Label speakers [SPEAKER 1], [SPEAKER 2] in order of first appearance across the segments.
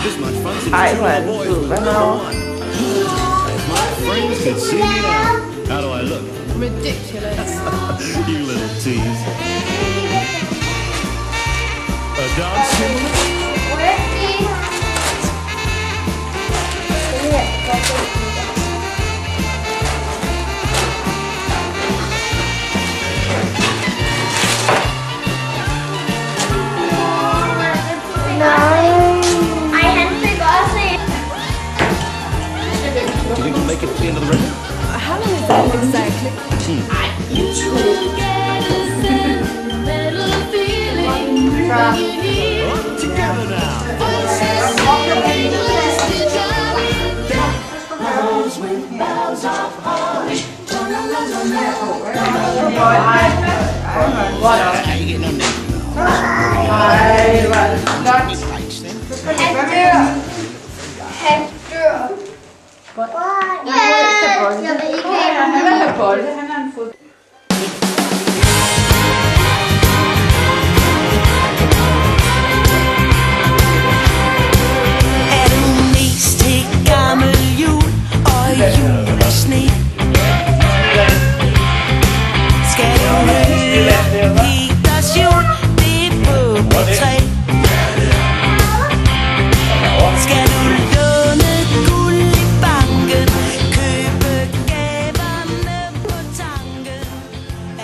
[SPEAKER 1] Yes, man. Ej, hvor er det sød. Hvad med?
[SPEAKER 2] How do I look?
[SPEAKER 3] Ridiculous.
[SPEAKER 2] You little tease. A dog similar? Do you think you'll make it to the end of the record?
[SPEAKER 3] How long is that exactly?
[SPEAKER 2] Together now.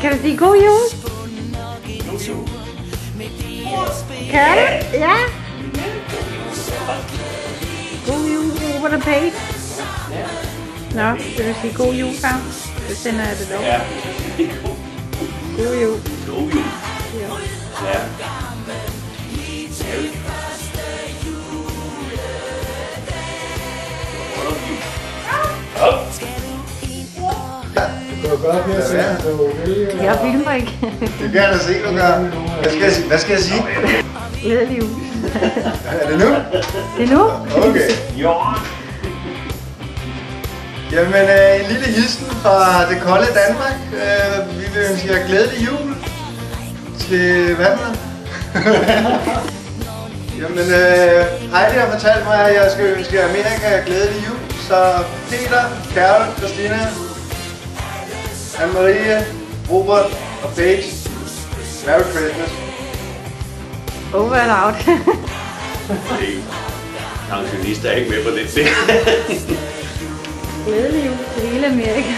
[SPEAKER 1] Kan du sige god jul? Kan du? Ja. God jul, Robert og Paige. Nå, vil du sige god jul, far? Så sender jeg det dog.
[SPEAKER 4] Ja.
[SPEAKER 1] God jul.
[SPEAKER 4] God jul. Ja.
[SPEAKER 1] Jeg filmer ikke.
[SPEAKER 5] Det kan jeg da se, du gør. Hvad skal jeg sige?
[SPEAKER 1] Glædelig jul.
[SPEAKER 5] Er det nu?
[SPEAKER 1] Det er nu?
[SPEAKER 5] Okay. Jamen, en lille hilsen fra det kolde Danmark. Vi vil ønske jer glædelig jul til vandet. Jamen, Heidi har fortalt mig, at jeg skal ønske Amerika glædelig jul. Så Peter, Carol, Christina, Anne-Marie, Robert og Paige, Merry Christmas.
[SPEAKER 1] Over and out.
[SPEAKER 4] Pensionister er ikke med på det ting.
[SPEAKER 1] Glædelig jul til hele Amerika.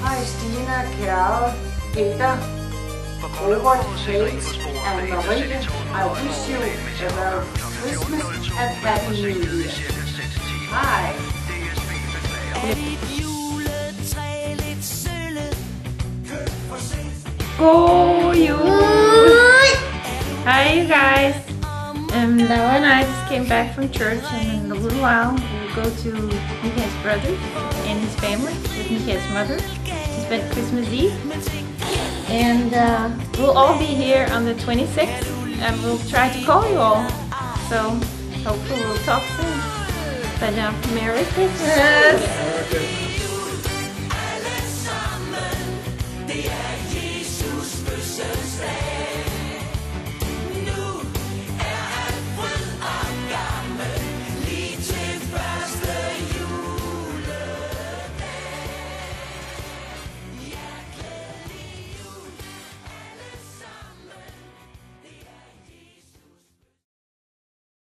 [SPEAKER 6] Hi, Stina, Carol, Peter, Robert, Paige, and Marie. I wish you a Merry Christmas and Happy New Year. Hi.
[SPEAKER 1] God jul! Hi, you guys. Noah and I just came back from church, and in a little while we'll go to Mikael's brother and his family with Mikael's mother to spend Christmas Eve. And we'll all be here on the 26th, and we'll try to call you all. So hopefully we'll talk soon. But Merry Christmas!